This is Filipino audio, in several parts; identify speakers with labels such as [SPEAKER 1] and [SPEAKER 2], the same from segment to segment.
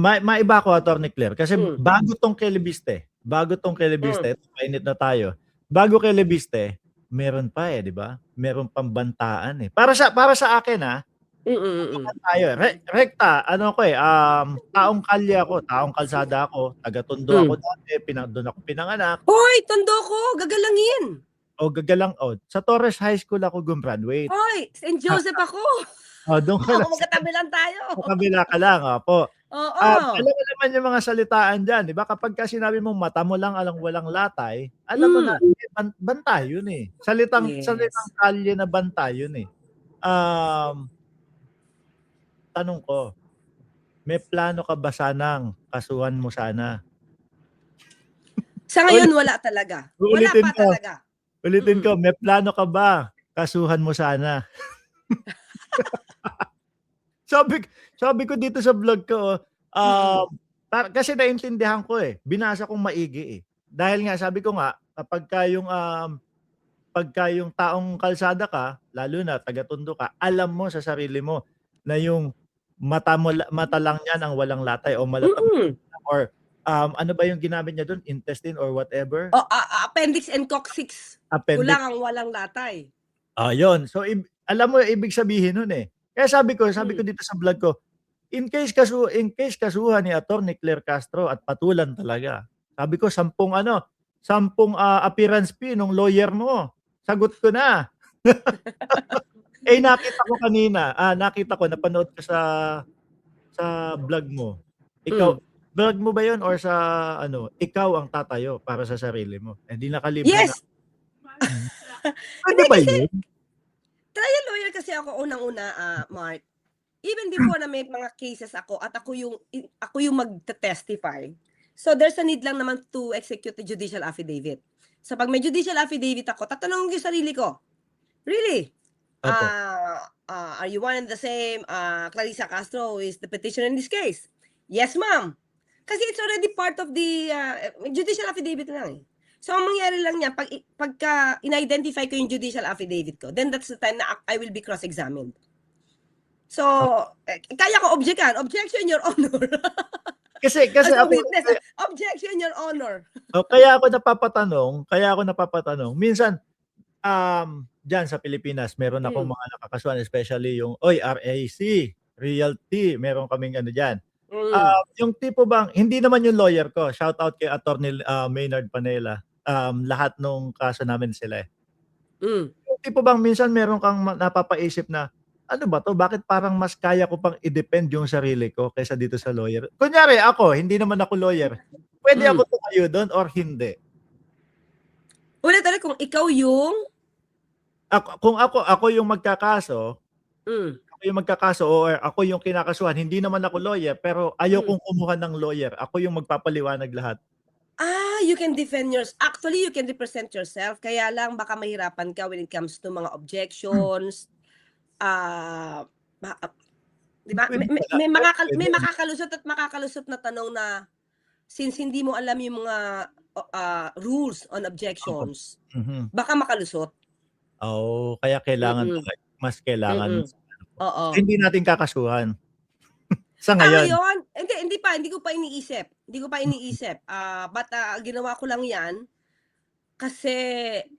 [SPEAKER 1] Maiba ako, Attorney Claire, kasi
[SPEAKER 2] Mm.
[SPEAKER 1] bago 'tong kay Lebiste, ito mainit na tayo. Bago kay Lebiste, meron pa, 'di ba? Meron pang bantaan, eh. Para sa akin,
[SPEAKER 2] Mm.
[SPEAKER 1] tayo, rekta ano ako, taong kalye ako, taong kalsada ako, taga-Tondo ako
[SPEAKER 2] Hmm.
[SPEAKER 1] dati, dun ako pinanganak.
[SPEAKER 2] Hoy, Tondo ko, gagalangin.
[SPEAKER 1] Sa Torres High School ako gumraduate.
[SPEAKER 2] Hoy, St. Joseph ako.
[SPEAKER 1] Dun ka lang
[SPEAKER 2] Magkatabi lang tayo.
[SPEAKER 1] sa kabila ka lang, opo.
[SPEAKER 2] Oo.
[SPEAKER 1] Alam mo naman yung mga salitaan diyan, 'di ba? Kapagka sinabi mong mata mo lang ang walang latay, alam mo na,
[SPEAKER 2] Hmm.
[SPEAKER 1] banta yun, eh. Salitang
[SPEAKER 2] Yes.
[SPEAKER 1] kalye na banta yun, eh. Tanong ko, may plano ka ba sanang kasuhan mo sana?
[SPEAKER 2] Sa ngayon wala talaga. Wala
[SPEAKER 1] Uulitin
[SPEAKER 2] pa
[SPEAKER 1] ko,
[SPEAKER 2] talaga.
[SPEAKER 1] may plano ka ba kasuhan mo sana? Sabi sabi ko dito sa vlog ko,
[SPEAKER 2] Mm.
[SPEAKER 1] kasi naintindihan ko, binasa kong maigi, eh. Dahil nga sabi ko nga pagka yung taong kalsada ka, lalo na taga-Tondo ka, alam mo sa sarili mo na yung mata lang niyan ang walang latay o
[SPEAKER 2] Mm.
[SPEAKER 1] or, ano ba yung ginamit niya dun, intestine or whatever?
[SPEAKER 2] Appendix and coccyx.
[SPEAKER 1] Appendix.
[SPEAKER 2] Kulang ang walang latay.
[SPEAKER 1] Yun. So, alam mo ibig sabihin nun, eh. Kaya sabi ko
[SPEAKER 2] Hmm.
[SPEAKER 1] dito sa vlog ko, in case kasuhan ni Attorney Claire Castro at patulan talaga, sabi ko 10 appearance fee nung lawyer mo, sagot ko na. Nakita ko, napanood ko sa vlog mo.
[SPEAKER 2] Hmm.
[SPEAKER 1] Vlog mo ba yun or sa ikaw ang tatayo para sa sarili mo? Di nakalibre na.
[SPEAKER 2] Yes.
[SPEAKER 1] Pwede
[SPEAKER 2] Hindi
[SPEAKER 1] ba
[SPEAKER 2] kasi
[SPEAKER 1] yun?
[SPEAKER 2] trial lawyer kasi ako unang-una, Mark. Even before na may mga cases ako at ako yung magte-testify. So there's a need lang naman to execute the judicial affidavit. So pag may judicial affidavit ako, tatanungin ko yung sarili ko, really?
[SPEAKER 1] Opo.
[SPEAKER 2] Are you one and the same Clarissa Castro who is the petitioner in this case? Yes, ma'am. Kasi it's already part of the judicial affidavit lang, eh. So ang mangyari lang niyan pagka in-identify ko yung judicial affidavit ko, then that's the time na I will be cross-examined. So, kaya ko objectan. Objection, Your Honor.
[SPEAKER 1] Kasi
[SPEAKER 2] As a
[SPEAKER 1] ako
[SPEAKER 2] witness, objection, Your Honor.
[SPEAKER 1] kaya ako napapatanong, minsan, diyan sa Pilipinas meron akong mga nakakasuhan, especially yung, RAC, Realty, meron kaming diyan. Yung tipo bang hindi naman yung lawyer ko, shout out kay Attorney Maynard Panela, lahat nung kaso namin sila, eh. Yung tipo bang minsan meron kang napapaisip na, ano ba 'to, bakit parang mas kaya ko pang i-defend yung sarili ko kaysa dito sa lawyer? Kunyari ako, hindi naman ako lawyer, pwede ako tumayo dun or hindi?
[SPEAKER 2] Ulit-ulit, kung ikaw yung
[SPEAKER 1] Kung ako yung magkakaso
[SPEAKER 2] Hmm.
[SPEAKER 1] or ako yung kinakasuhan, hindi naman ako lawyer, pero ayokong kumuha ng lawyer, ako yung magpapaliwanag lahat.
[SPEAKER 2] You can defend actually, you can represent yourself. Kaya lang baka mahirapan ka when it comes to mga objections. Ah, ba 'Di ba?
[SPEAKER 1] Pwede pala,
[SPEAKER 2] May
[SPEAKER 1] pwede.
[SPEAKER 2] makakalusot at makakalusot na tanong na since hindi mo alam yung mga rules on
[SPEAKER 1] Opo.
[SPEAKER 2] objections,
[SPEAKER 1] Mhm.
[SPEAKER 2] baka makalusot.
[SPEAKER 1] Kaya kailangan
[SPEAKER 2] Mm.
[SPEAKER 1] talaga, mas kailangan
[SPEAKER 2] Mm. Oo.
[SPEAKER 1] hindi natin kakasuhan. Sa ngayon.
[SPEAKER 2] Ngayon, hindi ko pa iniisip. But ginawa ko lang 'yan kasi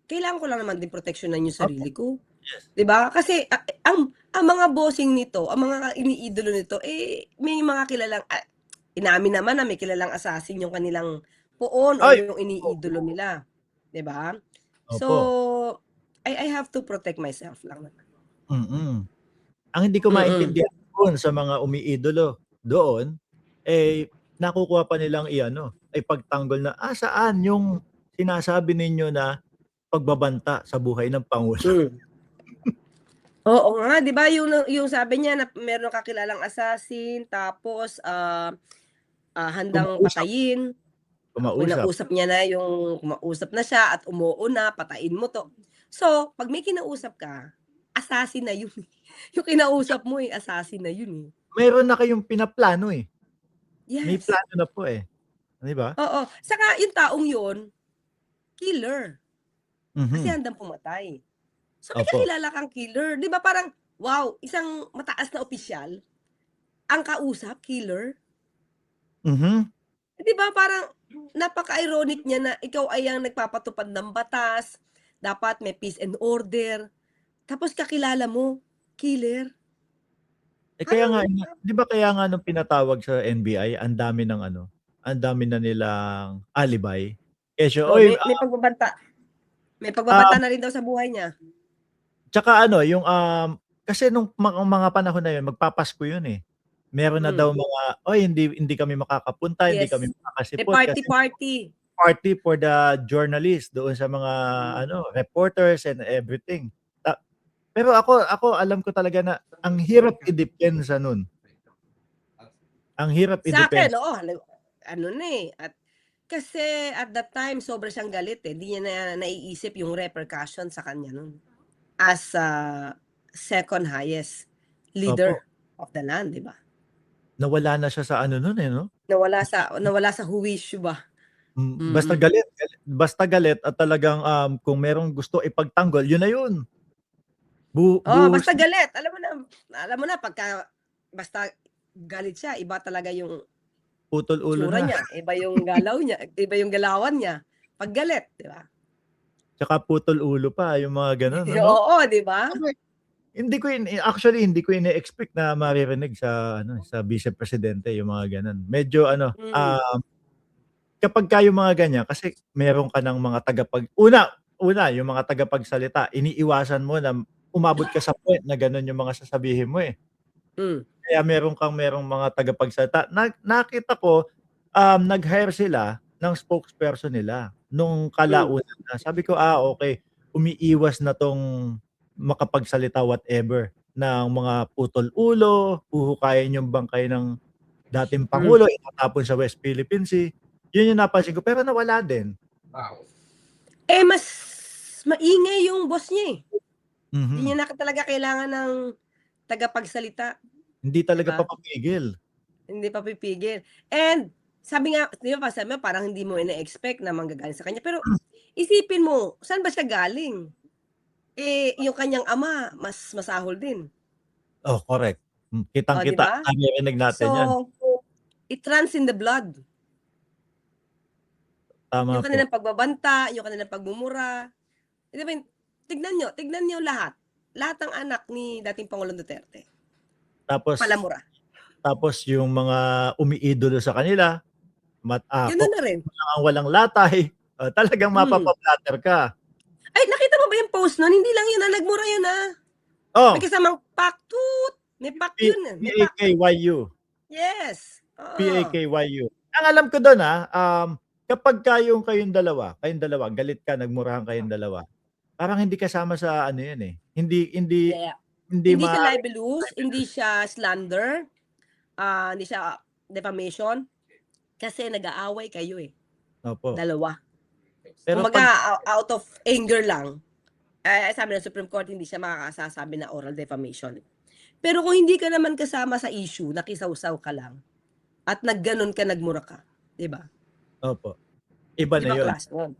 [SPEAKER 2] kailangan ko lang naman din proteksyonan yung
[SPEAKER 1] Opo,
[SPEAKER 2] sarili ko,
[SPEAKER 1] yes.
[SPEAKER 2] 'di ba? Kasi ang mga bossing nito, ang mga iniidolo nito, may mga kilalang inamin naman na may kilalang assassin yung kanilang poon or
[SPEAKER 1] Ay,
[SPEAKER 2] yung iniidolo nila, 'di ba? So,
[SPEAKER 1] opo.
[SPEAKER 2] I have to protect myself lang naman.
[SPEAKER 1] Ang hindi ko
[SPEAKER 2] Mm.
[SPEAKER 1] maintindihan dun sa mga umiidolo doon, nakukuha pa nilang ipagtanggol na, saan yung sinasabi ninyo na pagbabanta sa buhay ng pangulo?
[SPEAKER 2] Oo nga, 'di ba yung sabi niya na meron kakilalang assassin tapos, handang
[SPEAKER 1] Kumausap,
[SPEAKER 2] patayin.
[SPEAKER 1] kumausap.
[SPEAKER 2] Kinausap niya na yung kumausap na siya at umuuna, "Patayin mo 'to." So, 'pag may kinausap ka, assassin na yun, eh. Yung kinausap mo, assassin na yun, eh.
[SPEAKER 1] Meron na kayong pinaplano, may
[SPEAKER 2] Yes,
[SPEAKER 1] plano na po, 'di ba?
[SPEAKER 2] oo. Saka yung taong yun, killer, kasi
[SPEAKER 1] Mhm,
[SPEAKER 2] handang pumatay. So, may
[SPEAKER 1] opo.
[SPEAKER 2] kakilala kang killer, 'di ba parang, wow, isang mataas na opisyal, ang kausap killer.
[SPEAKER 1] Mhm.
[SPEAKER 2] 'Di ba parang napaka-ironic niya na ikaw ay ang nagpapatupad ng batas, dapat may peace and order, tapos kakilala mo, killer.
[SPEAKER 1] Kaya nga
[SPEAKER 2] Parang
[SPEAKER 1] 'di ba kaya nga nung pinatawag sa NBI ang dami ng ano, ang dami na nilang alibay. Kesyo,
[SPEAKER 2] oh,
[SPEAKER 1] "Uy,
[SPEAKER 2] may pagbabanta. May pagbabanta
[SPEAKER 1] um,
[SPEAKER 2] na rin daw sa buhay niya.
[SPEAKER 1] tsaka ano yung, kasi nung mga panahon na yun magpapasko yun, eh. Meron na daw
[SPEAKER 2] Hmm,
[SPEAKER 1] mga, "Uy hindi kami makakapunta, hindi kami
[SPEAKER 2] yes. May
[SPEAKER 1] makakasipot kasi
[SPEAKER 2] party-party.
[SPEAKER 1] party for the journalists doon sa mga ano, reporters and everything." Ta pero ako alam ko talaga na ang hirap idepensa nun, ang hirap
[SPEAKER 2] Sa'kin,
[SPEAKER 1] idepensa.
[SPEAKER 2] oo, ano na, eh, at kasi at that time sobra siyang galit, eh, di niya na naiisip yung repercussion sa kanya nun. As, second highest
[SPEAKER 1] Opo,
[SPEAKER 2] leader of the land, 'di ba?
[SPEAKER 1] nawala na siya sa ano nun, eh, 'no?
[SPEAKER 2] Nawala sa huwisyo ba.
[SPEAKER 1] Basta
[SPEAKER 2] Mm.
[SPEAKER 1] galit, basta galit at talagang, kung merong gusto ipagtanggol yun na yun.
[SPEAKER 2] Oo,
[SPEAKER 1] Buhos
[SPEAKER 2] basta galit alam mo na pagka basta galit siya iba talaga yung
[SPEAKER 1] putol ulo
[SPEAKER 2] itsura
[SPEAKER 1] na,
[SPEAKER 2] niya, iba yung galaw niya, iba yung galawan niya 'pag galit, 'di ba?
[SPEAKER 1] tsaka putol ulo pa yung mga gano'n ano?
[SPEAKER 2] Oo, 'di ba?
[SPEAKER 1] Abay, actually hindi ko ine-expect na maririnig sa ano, sa Vice Presidente yung mga gano'n. Medyo ano,
[SPEAKER 2] Mm,
[SPEAKER 1] kapagka yung mga ganyan kasi meron ka ng mga una yung mga tagapagsalita iniiwasan mo na umabot ka sa point na gano'n yung mga sasabihin mo, eh.
[SPEAKER 2] hmm,
[SPEAKER 1] Kaya merong mga tagapagsalita. Nakita ko, nag-hire sila ng spokesperson nila nung
[SPEAKER 2] hmm,
[SPEAKER 1] kalaunan na. Sabi ko, okey, umiiwas na 'tong makapagsalita whatever ng mga putol-ulo, huhukayin yung bangkay ng dating
[SPEAKER 2] hmm.
[SPEAKER 1] pangulo, itatapon sa West Philippine Sea. Yun yung napansin ko, pero nawala din.
[SPEAKER 2] Eh, mas maingay yung boss niya, eh. 'Di
[SPEAKER 1] Mhm.
[SPEAKER 2] niya na talaga kailangan ng tagapagsalita,
[SPEAKER 1] Hindi
[SPEAKER 2] 'di
[SPEAKER 1] talaga
[SPEAKER 2] ba?
[SPEAKER 1] papapigil.
[SPEAKER 2] Hindi pa pipigil. And sabi nga 'di ba sabi mo parang hindi mo ine-expect na manggagaling sa kanya, pero isipin mo, saan ba siya galing? Eh, yung kanyang ama mas masahol din,
[SPEAKER 1] Oh, correct.
[SPEAKER 2] oh, 'di
[SPEAKER 1] Kitang-kita,
[SPEAKER 2] ba?
[SPEAKER 1] naririnig
[SPEAKER 2] So,
[SPEAKER 1] natin yan.
[SPEAKER 2] it runs in the blood.
[SPEAKER 1] Tama
[SPEAKER 2] Yung
[SPEAKER 1] po.
[SPEAKER 2] kanilang pagbabanta, yung kanilang pagmumura, eh, 'di ba tignan niyo lahat ng anak ni dating Pangulong Duterte,
[SPEAKER 1] Tapos
[SPEAKER 2] palamura.
[SPEAKER 1] Tapos yung mga umiidolo sa kanila,
[SPEAKER 2] Gano'n
[SPEAKER 1] kung
[SPEAKER 2] na rin,
[SPEAKER 1] sino lang ang walang latay, talagang
[SPEAKER 2] hmm.
[SPEAKER 1] mapapa-flatter ka.
[SPEAKER 2] Ay, nakita mo ba yung post nun? Hindi lang yun, nagmura yun, may
[SPEAKER 1] Oh,
[SPEAKER 2] kasamang pak, toot, may pak yun, may pak.
[SPEAKER 1] P-A-K-Y-U,
[SPEAKER 2] Yes, oo.
[SPEAKER 1] P-A-K-Y-U. Ang alam ko dun, kapagka yung kayong dalawa galit ka, nagmurahan kayong dalawa, parang hindi kasama sa ano yun, eh, hindi hindi
[SPEAKER 2] Yeah.
[SPEAKER 1] hindi
[SPEAKER 2] Hindi siya
[SPEAKER 1] maaaring
[SPEAKER 2] libelous, hindi siya slander, hindi siya defamation, kasi nag-aaway kayo, eh,
[SPEAKER 1] opo.
[SPEAKER 2] dalawa.
[SPEAKER 1] Pero
[SPEAKER 2] Kumbaga
[SPEAKER 1] 'pag
[SPEAKER 2] out of anger lang, sabi ng Supreme Court hindi siya makakasasabi na oral defamation. Pero kung hindi ka naman kasama sa issue, nakisawsaw ka lang at nagmura ka, 'di ba?
[SPEAKER 1] opo, iba na
[SPEAKER 2] Ibang
[SPEAKER 1] yun.
[SPEAKER 2] klase yun.